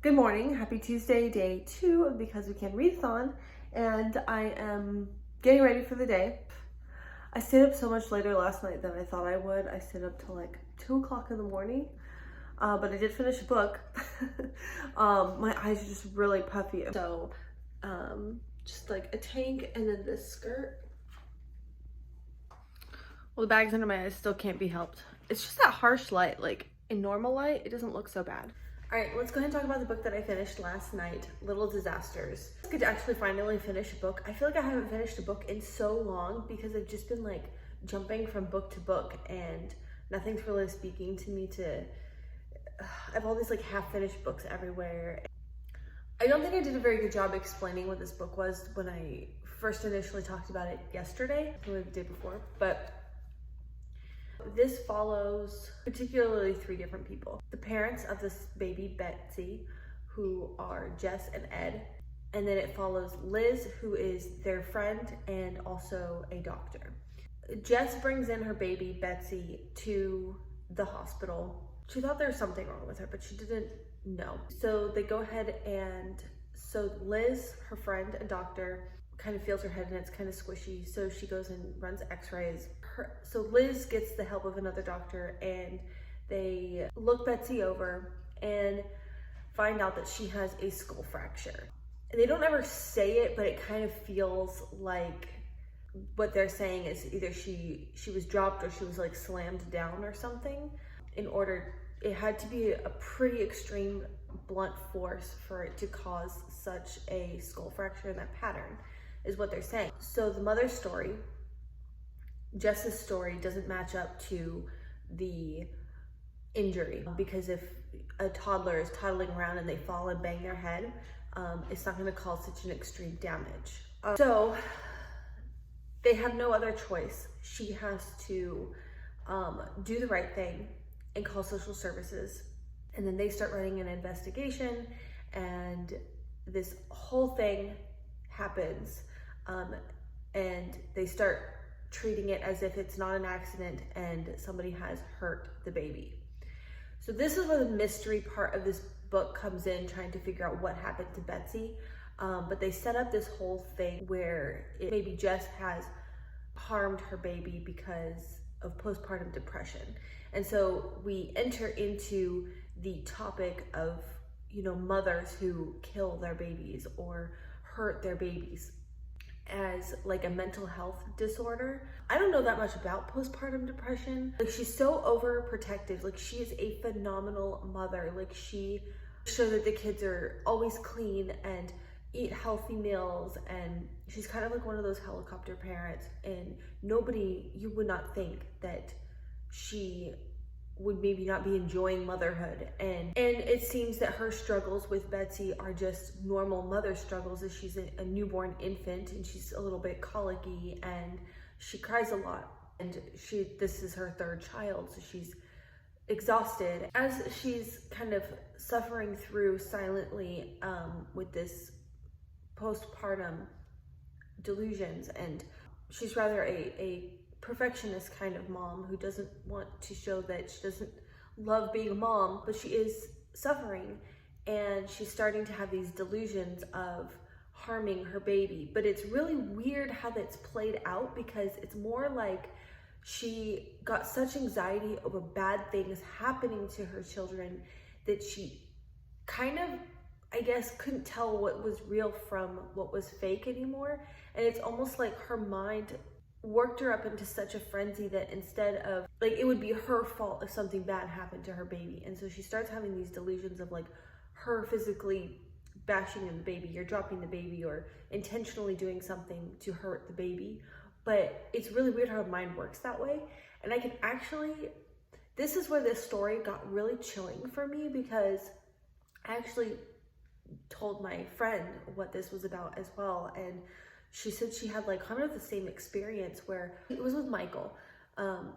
Good morning, happy Tuesday, day 2 of Because We Can Readathon, and I am getting ready for the day. I stayed up so much later last night than I thought I would. I stayed up till like 2 o'clock in the morning, but I did finish a book. My eyes are just really puffy, so just like a tank and then this skirt. Well, the bags under my eyes still can't be helped. It's just that harsh light. Like in normal light, it doesn't look so bad. All right, let's go ahead and talk about the book that I finished last night, Little Disasters. It's good to actually finally finish a book. I feel like I haven't finished a book in so long because I've just been like jumping from book to book and nothing's really speaking to me I have all these like half-finished books everywhere. I don't think I did a very good job explaining what this book was when I first initially talked about it yesterday, or the day before, but this follows particularly 3 different people. The parents of this baby, Betsy, who are Jess and Ed. And then it follows Liz, who is their friend and also a doctor. Jess brings in her baby, Betsy, to the hospital. She thought there was something wrong with her, but she didn't know. So they go ahead so Liz, her friend and doctor, kind of feels her head and it's kind of squishy. So she goes and runs x-rays. So Liz gets the help of another doctor and they look Betsy over and find out that she has a skull fracture. And they don't ever say it, but it kind of feels like what they're saying is either she was dropped or she was like slammed down or something. It had to be a pretty extreme blunt force for it to cause such a skull fracture in that pattern, is what they're saying. So the mother's story, Jess's story, doesn't match up to the injury, because if a toddler is toddling around and they fall and bang their head, it's not going to cause such an extreme damage. So they have no other choice. She has to do the right thing and call social services. And then they start running an investigation and this whole thing happens. And they start treating it as if it's not an accident and somebody has hurt the baby. So this is where the mystery part of this book comes in, trying to figure out what happened to Betsy. But they set up this whole thing where maybe Jess has harmed her baby because of postpartum depression. And so we enter into the topic of, mothers who kill their babies or hurt their babies as like a mental health disorder. I don't know that much about postpartum depression. Like, she's so overprotective. Like, she is a phenomenal mother. Like, she shows that the kids are always clean and eat healthy meals, and she's kind of like one of those helicopter parents, and you would not think that she would maybe not be enjoying motherhood. And it seems that her struggles with Betsy are just normal mother struggles, as she's a newborn infant and she's a little bit colicky and she cries a lot, and this is her 3rd child, so she's exhausted as she's kind of suffering through silently with this postpartum delusions. And she's rather a perfectionist kind of mom who doesn't want to show that she doesn't love being a mom, but she is suffering and she's starting to have these delusions of harming her baby. But it's really weird how that's played out, because it's more like she got such anxiety over bad things happening to her children that she kind of, I guess, couldn't tell what was real from what was fake anymore. And it's almost like her mind worked her up into such a frenzy that instead of, like, it would be her fault if something bad happened to her baby. And so she starts having these delusions of like her physically bashing in the baby or dropping the baby or intentionally doing something to hurt the baby. But it's really weird how her mind works that way. And this is where this story got really chilling for me, because I actually told my friend what this was about as well, and she said she had like kind of the same experience, where it was with Michael.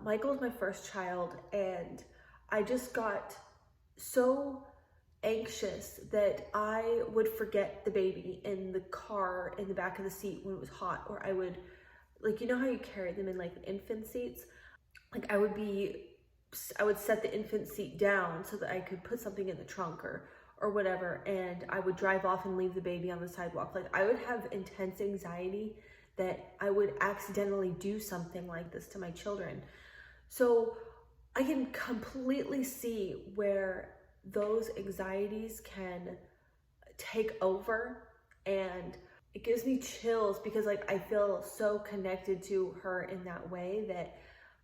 Michael was my first child, and I just got so anxious that I would forget the baby in the car in the back of the seat when it was hot, or I would, like, how you carry them in like infant seats? Like, I would set the infant seat down so that I could put something in the trunk, or whatever, and I would drive off and leave the baby on the sidewalk. Like, I would have intense anxiety that I would accidentally do something like this to my children. So I can completely see where those anxieties can take over, and it gives me chills because like I feel so connected to her in that way that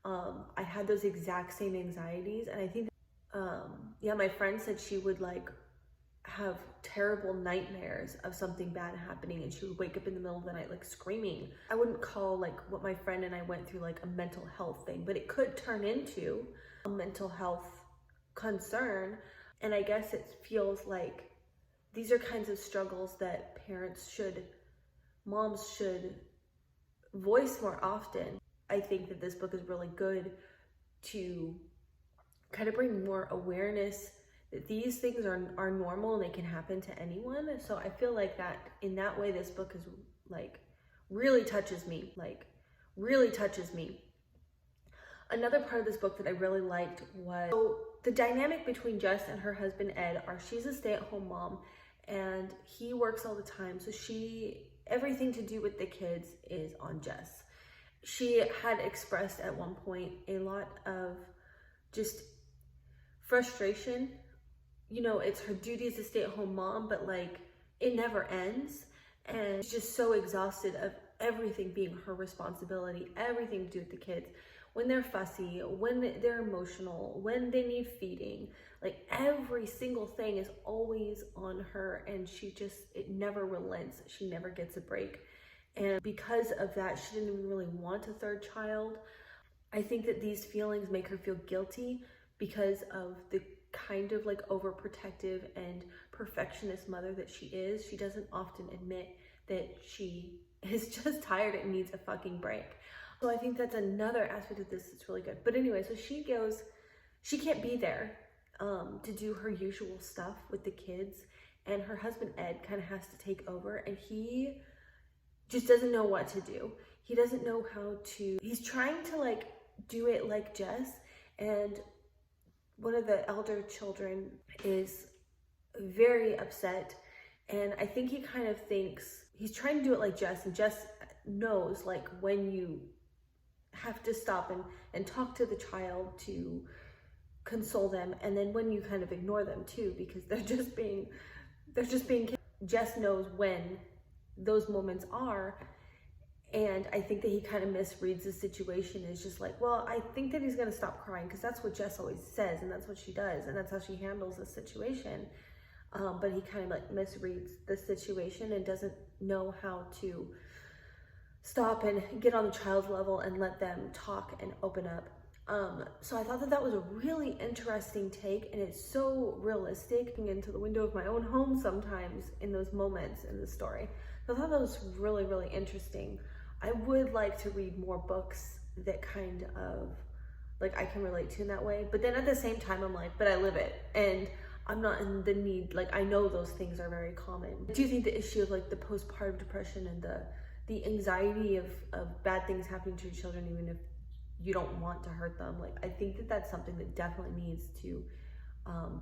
I had those exact same anxieties. And I think yeah, my friend said she would like have terrible nightmares of something bad happening, and she would wake up in the middle of the night like screaming. I wouldn't call like what my friend and I went through like a mental health thing, but it could turn into a mental health concern. And I guess it feels like these are kinds of struggles that moms should voice more often. I think that this book is really good to kind of bring more awareness that these things are normal and they can happen to anyone. So I feel like that in that way, this book is like really touches me, Another part of this book that I really liked was the dynamic between Jess and her husband Ed. She's a stay-at-home mom and he works all the time. So everything to do with the kids is on Jess. She had expressed at one point a lot of just frustration. You know, it's her duty as a stay-at-home mom, but like it never ends. And she's just so exhausted of everything being her responsibility, everything to do with the kids. When they're fussy, when they're emotional, when they need feeding, like every single thing is always on her, and it never relents. She never gets a break. And because of that, she didn't even really want a third child. I think that these feelings make her feel guilty because of the kind of like overprotective and perfectionist mother that she is. She doesn't often admit that she is just tired and needs a fucking break. So I think that's another aspect of this that's really good. But anyway, so she can't be there to do her usual stuff with the kids, and her husband Ed kind of has to take over, and he just doesn't know what to do. He doesn't know how to, he's trying to like do it like Jess, and one of the elder children is very upset, and I think he kind of thinks he's trying to do it like Jess, and Jess knows like when you have to stop and talk to the child to console them, and then when you kind of ignore them too because they're just being kids. Jess knows when those moments are, and I think that he kind of misreads the situation. Is just like, well, I think that he's gonna stop crying because that's what Jess always says, and that's what she does, and that's how she handles the situation. But he kind of like misreads the situation and doesn't know how to stop and get on the child's level and let them talk and open up. So I thought that was a really interesting take, and it's so realistic, looking into the window of my own home sometimes in those moments in the story. So I thought that was really, really interesting. I would like to read more books that kind of like I can relate to in that way, but then at the same time I'm like, but I live it, and I'm not in the need, like I know those things are very common. I do think the issue of like the postpartum depression and the anxiety of bad things happening to your children, even if you don't want to hurt them, like I think that that's something that definitely needs to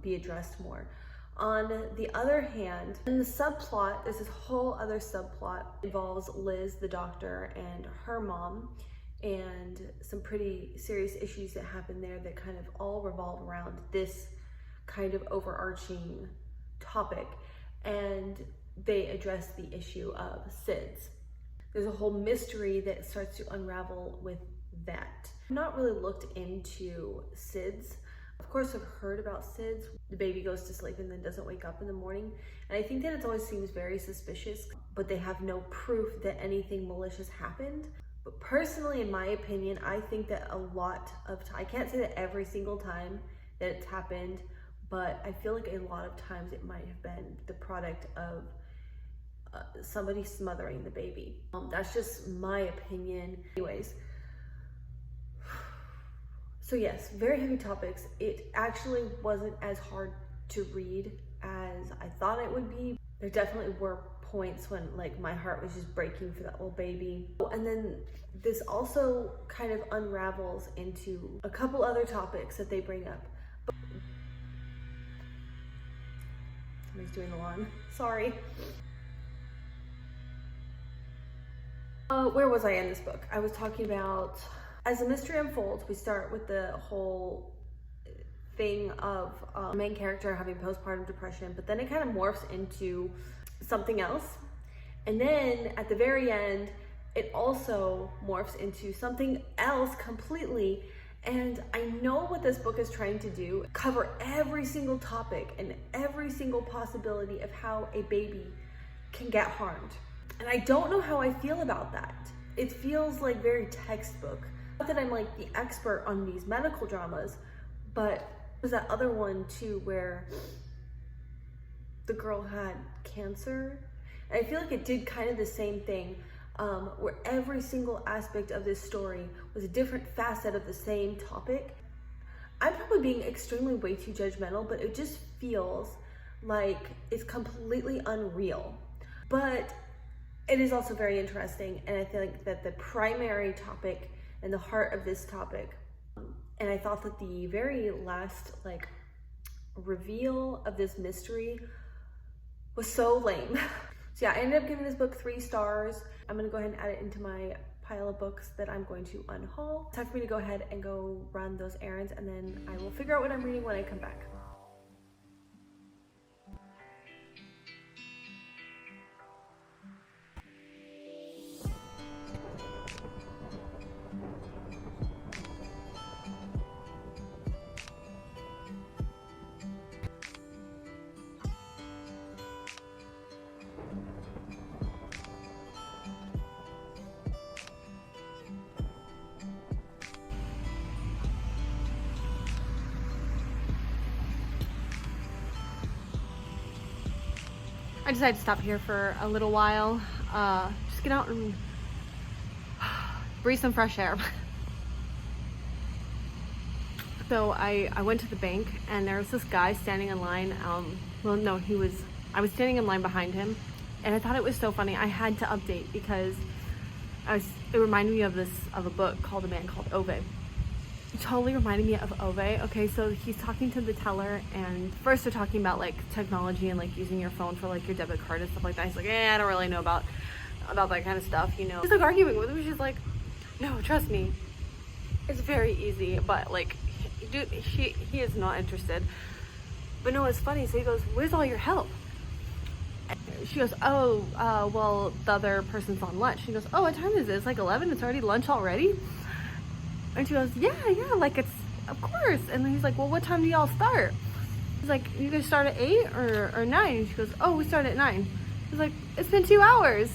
be addressed more. On the other hand, in the subplot, there's this whole other subplot involves Liz, the doctor, and her mom, and some pretty serious issues that happen there that kind of all revolve around this kind of overarching topic, and they address the issue of SIDS. There's a whole mystery that starts to unravel with that. I've not really looked into SIDS. Of course, I've heard about SIDS. The baby goes to sleep and then doesn't wake up in the morning. And I think that it always seems very suspicious, but they have no proof that anything malicious happened. But personally, in my opinion, I think that a lot of I can't say that every single time that it's happened, but I feel like a lot of times it might have been the product of somebody smothering the baby. That's just my opinion. Anyways, so yes, very heavy topics. It actually wasn't as hard to read as I thought it would be. There definitely were points when like my heart was just breaking for that little baby. And then this also kind of unravels into a couple other topics that they bring up. Somebody's doing the lawn. Sorry. Where was I in this book? I was talking about, as the mystery unfolds, we start with the whole thing of the main character having postpartum depression, but then it kind of morphs into something else. And then at the very end, it also morphs into something else completely. And I know what this book is trying to do, cover every single topic and every single possibility of how a baby can get harmed. And I don't know how I feel about that. It feels like very textbook. Not that I'm like the expert on these medical dramas, but there's that other one too where the girl had cancer. And I feel like it did kind of the same thing, where every single aspect of this story was a different facet of the same topic. I'm probably being extremely way too judgmental, but it just feels like it's completely unreal. But it is also very interesting, and I think that the primary topic and the heart of this topic, and I thought that the very last like reveal of this mystery was so lame. So yeah, I ended up giving this book 3 stars. I'm gonna go ahead and add it into my pile of books that I'm going to unhaul. It's time for me to go ahead and go run those errands, and then I will figure out what I'm reading when I come back. I decided to stop here for a little while, just get out and breathe some fresh air. So I went to the bank, and there was this guy standing in line. Well, no, I was standing in line behind him, and I thought it was so funny. I had to update because it reminded me of a book called A Man Called Ove. It totally reminded me of Ove. Okay, so he's talking to the teller, and first they're talking about like technology and like using your phone for like your debit card and stuff like that. He's like, I don't really know about that kind of stuff, you know. He's like arguing with him. She's like, no, trust me, it's very easy. But like, dude, he is not interested. But no, it's funny. So he goes, where's all your help? And she goes, well, the other person's on lunch. She goes, oh, what time is it? It's like 11. It's already lunch already. And she goes, yeah, like it's, of course. And then he's like, well, what time do y'all start? He's like, you guys start at 8 or 9? And she goes, oh, we start at 9. He's like, it's been 2 hours.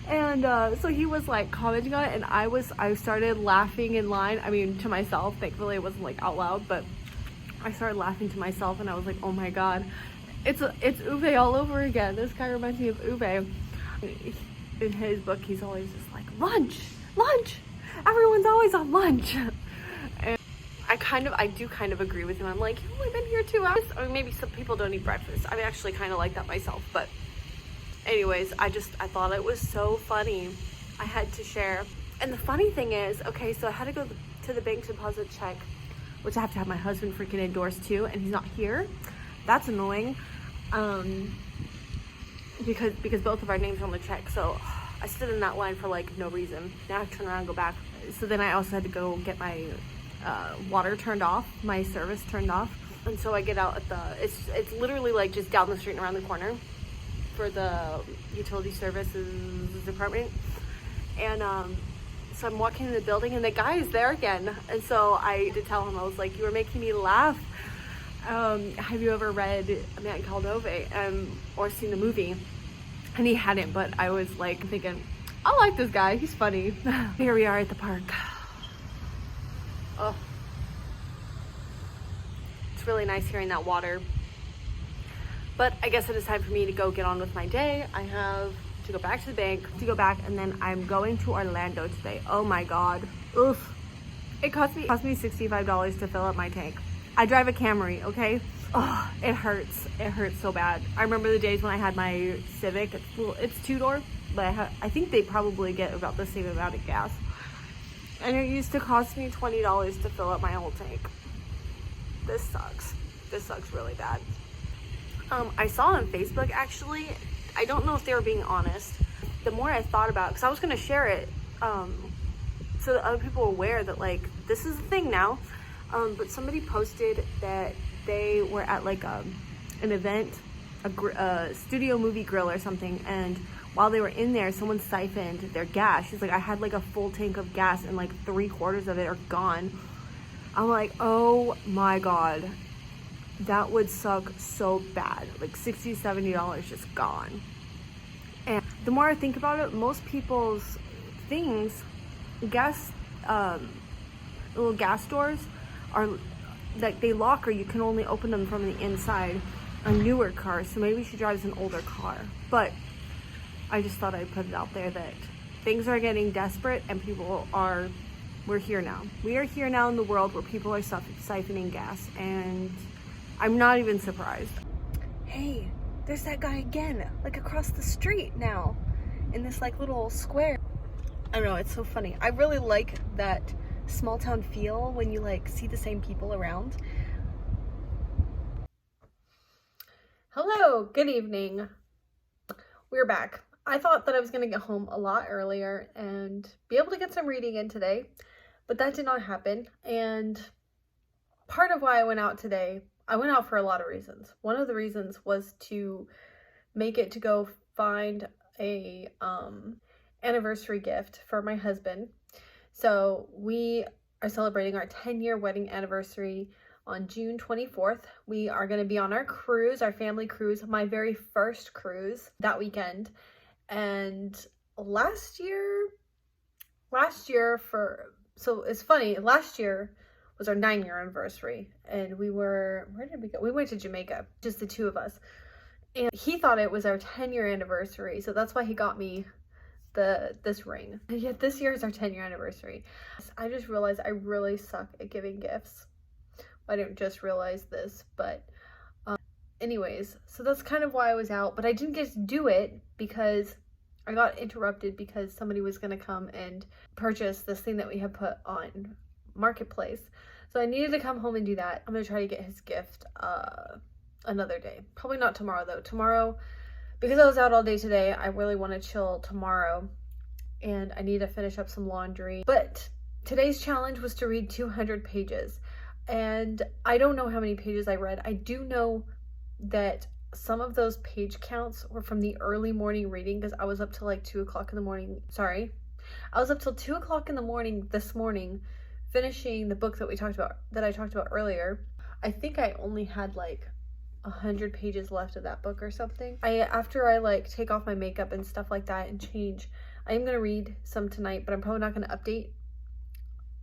And so he was like commenting on it, and I started laughing in line. I mean, to myself. Thankfully it wasn't like out loud, but I started laughing to myself, and I was like, oh my god, it's Uwe all over again. This guy reminds me of Uwe. In his book, he's always just like, lunch, everyone's always on lunch. And I do kind of agree with him. I'm like, you've only been here 2 hours. Or maybe some people don't eat breakfast. I actually kind of like that myself, but anyways, I thought it was so funny. I had to share. And the funny thing is, okay, so I had to go to the bank to deposit a check, which I have to have my husband freaking endorse too, and he's not here. That's annoying. Because both of our names are on the check. So I stood in that line for like no reason. Now I have to turn around and go back. So then I also had to go get my water turned off, my service turned off. And so I get out at it's literally like just down the street and around the corner for the utility services department. And so I'm walking in the building, and the guy is there again. And so I did tell him, I was like, you were making me laugh. Have you ever read A Man Called Ove or seen the movie? And he hadn't, but I was like thinking, I like this guy, he's funny. Here we are at the park. Oh, it's really nice hearing that water. But I guess it is time for me to go get on with my day. I have to go back to the bank, and then I'm going to Orlando today. Oh my god. Oof. It cost me $65 to fill up my tank. I drive a Camry, okay? Oh, it hurts. It hurts so bad. I remember the days when I had my Civic. It's 2-door, but I think they probably get about the same amount of gas. And it used to cost me $20 to fill up my whole tank. This sucks. This sucks really bad. I saw on Facebook, actually, I don't know if they were being honest. The more I thought about it, because I was going to share it so that other people are aware that, like, this is a thing now. But somebody posted that they were at, like, an event, a studio movie grill or something, and while they were in there, someone siphoned their gas. She's like, I had, like, a full tank of gas, and, like, 3/4 of it are gone. I'm like, oh, my God. That would suck so bad. Like $60, $70 just gone. And the more I think about it, most people's things, little gas doors are like they lock, or you can only open them from the inside on newer cars. So maybe she drives an older car. But I just thought I'd put it out there that things are getting desperate and we're here now. We are here now in the world where people are siphoning gas, and I'm not even surprised. Hey, there's that guy again, like across the street now, in this like little square. I don't know, it's so funny. I really like that small town feel when you like see the same people around. Hello, good evening. We're back. I thought that I was gonna get home a lot earlier and be able to get some reading in today, but that did not happen. And part of why I went out today, I went out for a lot of reasons. One of the reasons was to make it to go find a anniversary gift for my husband. So we are celebrating our 10-year wedding anniversary on June 24th. We are going to be on our cruise, our family cruise, my very first cruise that weekend. And last year so it's funny, last year was our 9-year anniversary, and where did we go? We went to Jamaica, just the two of us. And he thought it was our 10-year anniversary, so that's why he got me this ring. And yet this year is our 10-year anniversary. I just realized I really suck at giving gifts. I didn't just realize this, but anyways, so that's kind of why I was out, but I didn't get to do it because I got interrupted because somebody was going to come and purchase this thing that we had put on Marketplace. So I needed to come home and do that. I'm gonna try to get his gift another day. Probably not tomorrow though. Tomorrow, because I was out all day today, I really want to chill tomorrow, and I need to finish up some laundry. But today's challenge was to read 200 pages, and I don't know how many pages I read. I do know that some of those page counts were from the early morning reading, because I was up till like 2 o'clock in the morning. Sorry, I was up till 2 o'clock in the morning this morning finishing the book that I talked about earlier. I think I only had like 100 pages left of that book or something. After I like take off my makeup and stuff like that and change, I am gonna read some tonight, but I'm probably not gonna update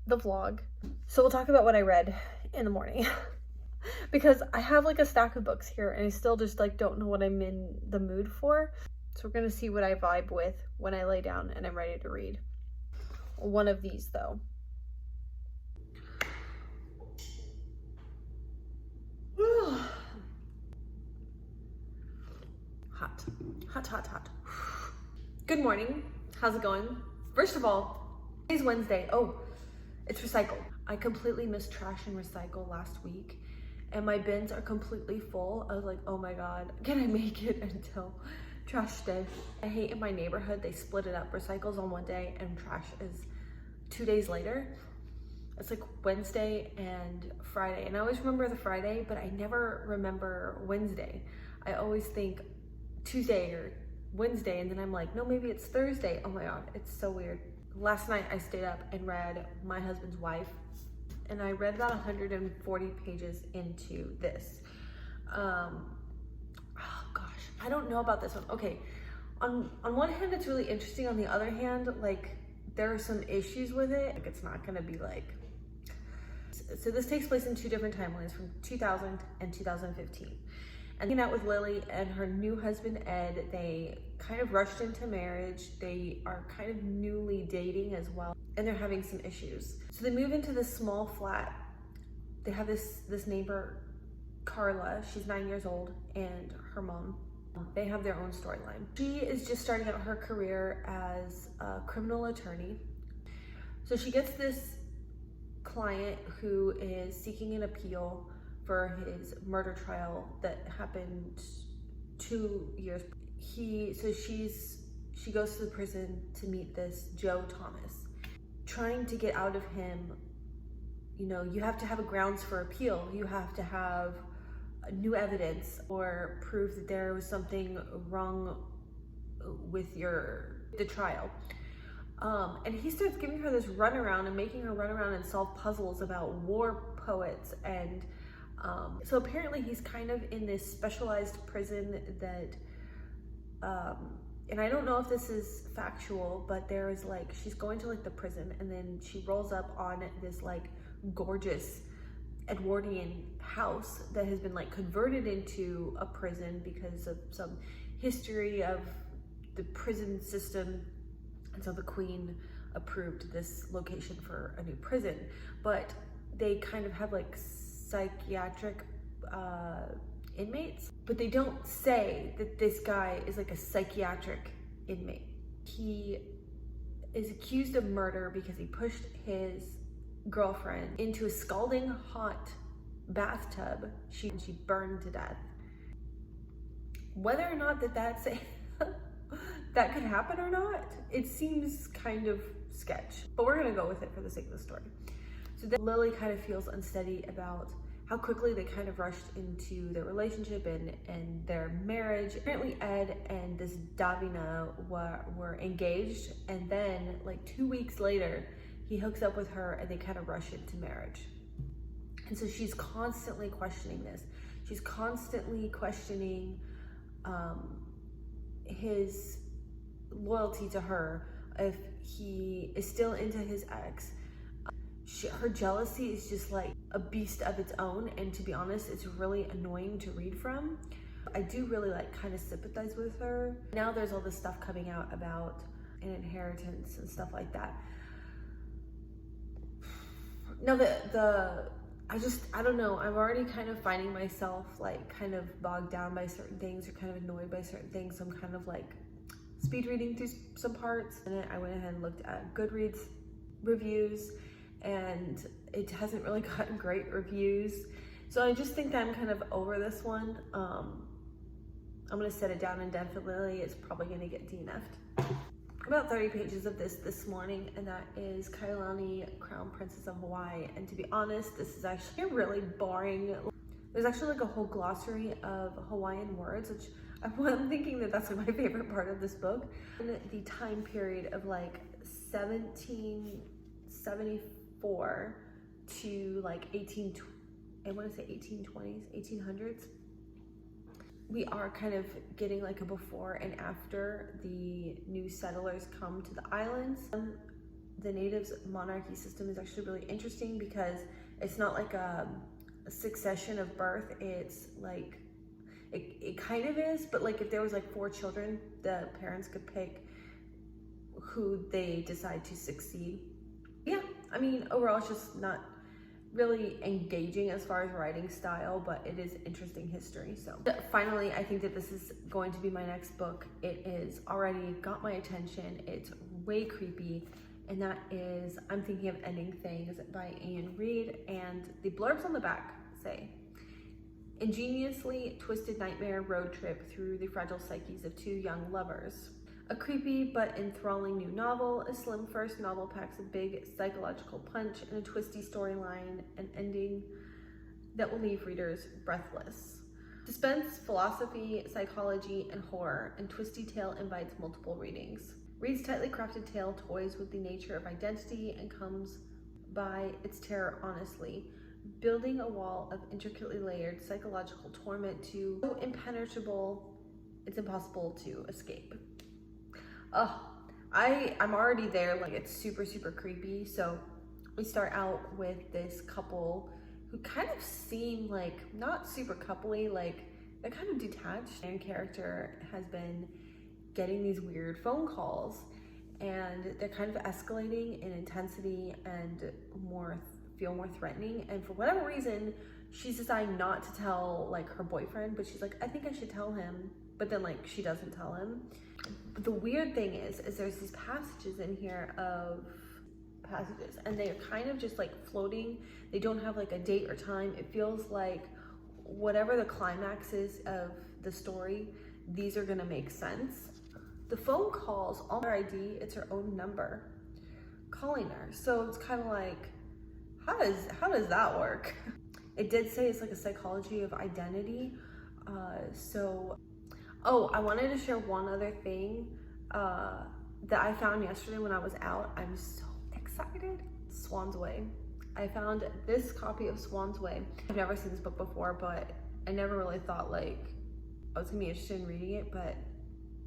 the vlog. So we'll talk about what I read in the morning because I have like a stack of books here and I still just like don't know what I'm in the mood for. So we're gonna see what I vibe with when I lay down and I'm ready to read. One of these though. Hot. Good morning. How's it going? First of all, today's Wednesday. Oh, it's recycle. I completely missed trash and recycle last week, and my bins are completely full. I was like, oh my God, can I make it until trash day? I hate in my neighborhood, they split it up. Recycle's on one day and trash is 2 days later. It's like Wednesday and Friday, and I always remember the Friday, but I never remember Wednesday. I always think Tuesday or Wednesday, and then I'm like, no, maybe it's Thursday. Oh my God, it's so weird. Last night I stayed up and read My Husband's Wife, and I read about 140 pages into this. Oh gosh, I don't know about this one. Okay, on one hand it's really interesting, on the other hand, like there are some issues with it. Like it's not gonna be like, so this takes place in two different timelines, from 2000 and 2015. And hanging out with Lily and her new husband, Ed. They kind of rushed into marriage. They are kind of newly dating as well, and they're having some issues. So they move into this small flat. They have this neighbor, Carla. She's 9 years old, and her mom. They have their own storyline. She is just starting out her career as a criminal attorney. So she gets this client who is seeking an appeal for his murder trial that happened 2 years. She goes to the prison to meet this Joe Thomas, trying to get out of him. You know, you have to have a grounds for appeal. You have to have new evidence or proof that there was something wrong with the trial. And he starts giving her this runaround and making her run around and solve puzzles about war poets. And so apparently he's kind of in this specialized prison that, and I don't know if this is factual, but there is like, she's going to like the prison and then she rolls up on this like gorgeous Edwardian house that has been like converted into a prison because of some history of the prison system. And so the queen approved this location for a new prison, but they kind of have like psychiatric inmates, but they don't say that this guy is like a psychiatric inmate. He is accused of murder because he pushed his girlfriend into a scalding hot bathtub. She burned to death. Whether or not that's that could happen or not, it seems kind of sketch, but we're gonna go with it for the sake of the story. So then Lily kind of feels unsteady about how quickly they kind of rushed into their relationship and their marriage. Apparently Ed and this Davina were engaged, and then like 2 weeks later, he hooks up with her and they kind of rush into marriage. And so she's constantly questioning this. She's constantly questioning his loyalty to her, if he is still into his ex. Her jealousy is just like a beast of its own, and to be honest, it's really annoying to read from. I do really like kind of sympathize with her. Now there's all this stuff coming out about an inheritance and stuff like that. Now I don't know, I'm already kind of finding myself like kind of bogged down by certain things or kind of annoyed by certain things. So I'm kind of like speed reading through some parts. And then I went ahead and looked at Goodreads reviews, and it hasn't really gotten great reviews. So I just think that I'm kind of over this one. I'm gonna set it down indefinitely. It's probably gonna get DNF'd. About 30 pages of this morning, and that is Kailani, Crown Princess of Hawaii. And to be honest, this is actually really boring. There's actually like a whole glossary of Hawaiian words, which I'm thinking that that's like my favorite part of this book. In the time period of like 1774 to like 1820s, we are kind of getting like a before and after the new settlers come to the islands. The natives' monarchy system is actually really interesting because it's not like a succession of birth. It's like, it kind of is, but like if there was like 4 children, the parents could pick who they decide to succeed. Yeah, I mean, overall it's just not really engaging as far as writing style, but it is interesting history. So finally, I think that this is going to be my next book. It is already got my attention. It's way creepy, and that is I'm Thinking of Ending Things by Ian Reid. And the blurbs on the back say, ingeniously twisted nightmare road trip through the fragile psyches of 2 young lovers. A creepy but enthralling new novel. A slim first novel packs a big psychological punch and a twisty storyline and ending that will leave readers breathless. Suspense, philosophy, psychology, and horror, and twisty tale invites multiple readings. Reid's tightly crafted tale toys with the nature of identity and comes by its terror honestly, building a wall of intricately layered psychological torment so impenetrable it's impossible to escape. I'm already there, like it's super, super creepy. So we start out with this couple who kind of seem like not super coupley, like they're kind of detached. Main character has been getting these weird phone calls, and they're kind of escalating in intensity and feel more threatening. And for whatever reason, she's deciding not to tell like her boyfriend, but she's like, I think I should tell him. But then like she doesn't tell him. But the weird thing is there's these passages in here and they're kind of just like floating. They don't have like a date or time. It feels like whatever the climax is of the story, these are gonna make sense. The phone calls, on her ID, it's her own number calling her. So it's kind of like, how does that work? It did say it's like a psychology of identity. Oh, I wanted to share one other thing that I found yesterday when I was out. I'm so excited. Swann's Way. I found this copy of Swann's Way. I've never seen this book before, but I never really thought like I was gonna be interested in reading it, but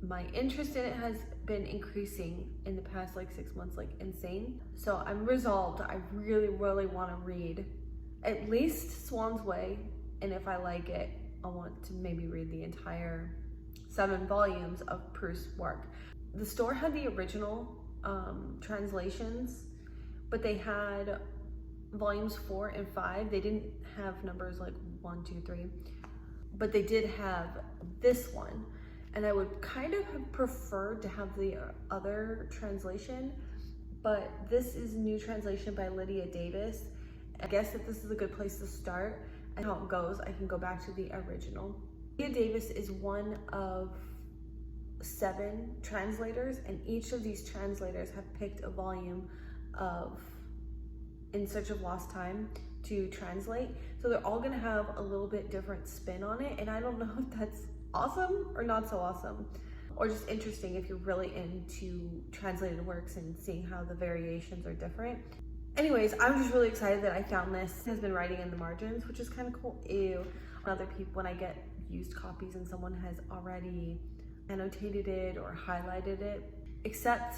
my interest in it has been increasing in the past like 6 months, like insane. So I'm resolved. I really want to read at least Swann's Way, and if I like it, I want to maybe read the entire 7 volumes of Proust's work. The store had the original translations, but they had volumes 4 and 5. They didn't have numbers like 1, 2, 3, but they did have this one. And I would kind of have preferred to have the other translation, but this is a new translation by Lydia Davis. I guess that this is a good place to start, and how it goes, I can go back to the original. Lydia Davis is one of 7 translators, and each of these translators have picked a volume of In Search of Lost Time to translate. So they're all gonna have a little bit different spin on it, and I don't know if that's awesome or not so awesome, or just interesting if you're really into translated works and seeing how the variations are different. Anyways, I'm just really excited that I found this. It has been writing in the margins, which is kind of cool. Ew. Other people, when I get used copies and someone has already annotated it or highlighted it, except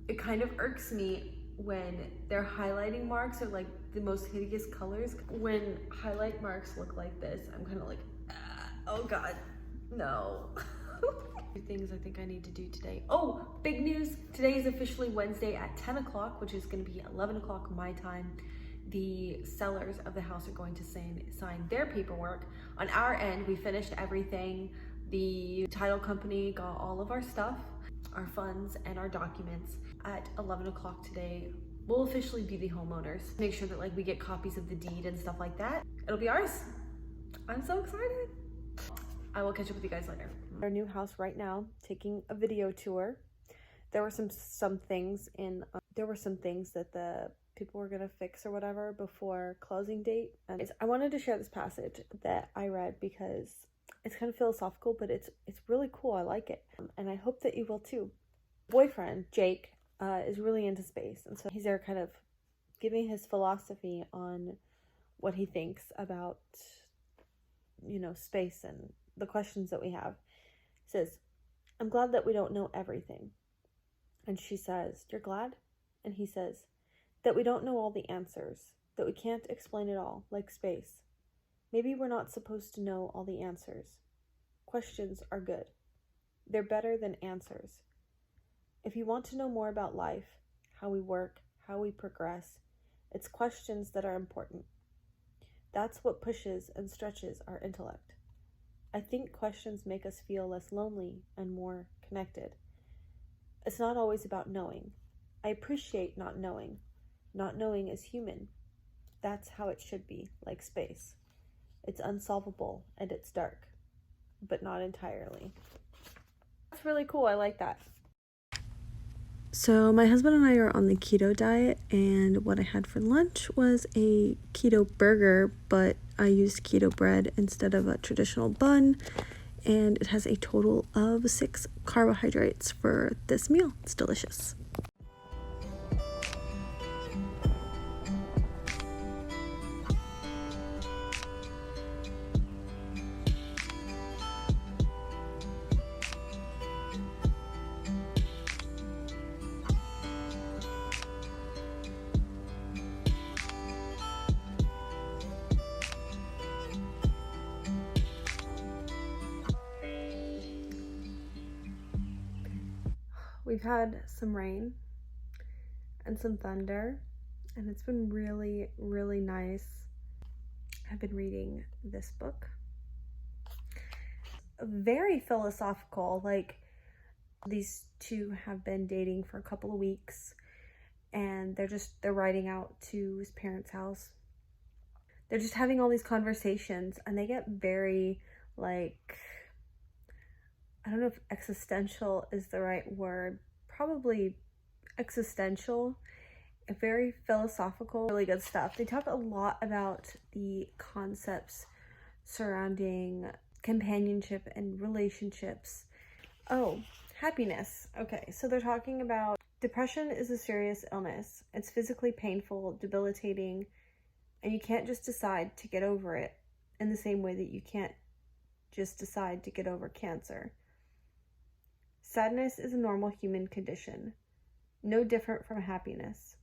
it kind of irks me when their highlighting marks are like the most hideous colors. When highlight marks look like this, I'm kind of like, oh God. No. Two things I think I need to do today. Oh, big news. Today is officially Wednesday at 10 o'clock, which is going to be 11 o'clock my time. The sellers of the house are going to sign their paperwork. On our end, we finished everything. The title company got all of our stuff, our funds, and our documents. At 11 o'clock today, we'll officially be the homeowners. Make sure that like we get copies of the deed and stuff like that. It'll be ours. I'm so excited. I will catch up with you guys later. Our new house right now, taking a video tour. There were some things in, there were some things that the people were gonna fix or whatever before closing date. And I wanted to share this passage that I read because it's kind of philosophical, but it's really cool. I like it. And I hope that you will too. Boyfriend, Jake, is really into space. And so he's there kind of giving his philosophy on what he thinks about, you know, space and the questions that we have. He says, I'm glad that we don't know everything. And she says, you're glad? And he says, that we don't know all the answers, that we can't explain it all, like space. Maybe we're not supposed to know all the answers. Questions are good. They're better than answers. If you want to know more about life, how we work, how we progress, it's questions that are important. That's what pushes and stretches our intellect. I think questions make us feel less lonely and more connected. It's not always about knowing. I appreciate not knowing. Not knowing is human. That's how it should be, like space. It's unsolvable and it's dark, but not entirely. That's really cool. I like that. So my husband and I are on the keto diet, and what I had for lunch was a keto burger, but I used keto bread instead of a traditional bun, and it has a total of 6 carbohydrates for this meal. It's delicious. We've had some rain and some thunder, and it's been really, really nice. I've been reading this book. Very philosophical. Like, these two have been dating for a couple of weeks, and they're riding out to his parents' house. they're just having all these conversations, and they get very, like, I don't know if existential is the right word, probably existential, very philosophical, really good stuff. They talk a lot about the concepts surrounding companionship and relationships. Oh, happiness. Okay, so they're talking about depression is a serious illness. It's physically painful, debilitating, and you can't just decide to get over it in the same way that you can't just decide to get over cancer. Sadness is a normal human condition, no different from happiness.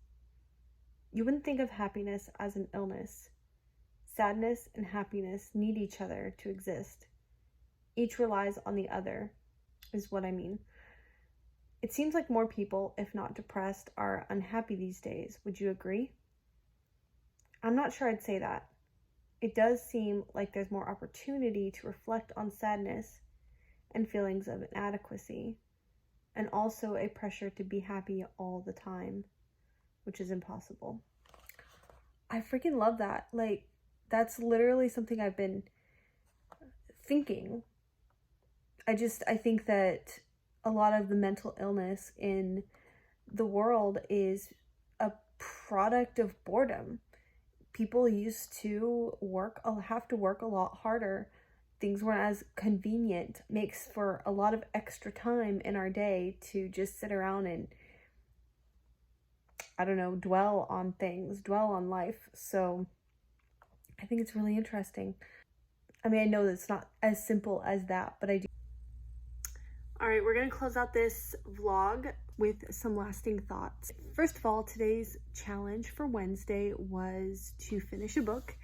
You wouldn't think of happiness as an illness. Sadness and happiness need each other to exist. Each relies on the other, is what I mean. It seems like more people, if not depressed, are unhappy these days. Would you agree? I'm not sure I'd say that. It does seem like there's more opportunity to reflect on sadness and feelings of inadequacy, and also a pressure to be happy all the time, which is impossible. I freaking love that. Like, that's literally something I've been thinking. I think that a lot of the mental illness in the world is a product of boredom. People used to have to work a lot harder. Things weren't as convenient. Makes for a lot of extra time in our day to just sit around and, I don't know, dwell on things, dwell on life. So I think it's really interesting. I mean, I know that it's not as simple as that, but I do. All right, we're going to close out this vlog with some lasting thoughts. First of all, today's challenge for Wednesday was to finish a book.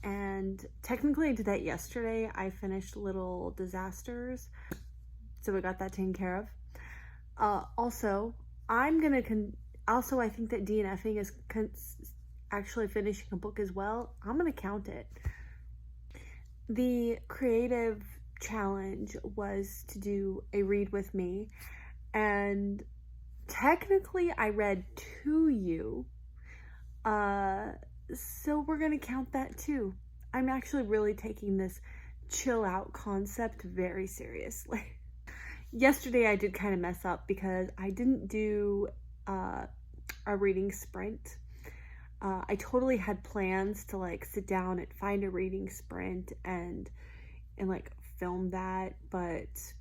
And technically I did that yesterday. I finished Little Disasters, so I got that taken care of. Also, I think that DNFing is actually finishing a book as well. I'm gonna count it. The creative challenge was to do a read with me, and technically I read to you. So we're gonna count that too. I'm actually really taking this chill out concept very seriously. Yesterday I did kind of mess up because I didn't do a reading sprint. I totally had plans to like sit down and find a reading sprint and like film that, but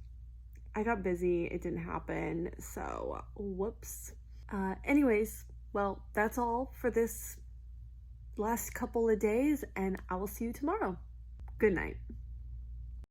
I got busy. It didn't happen. So whoops. Anyways, well, that's all for this last couple of days, and I will see you tomorrow. Good night.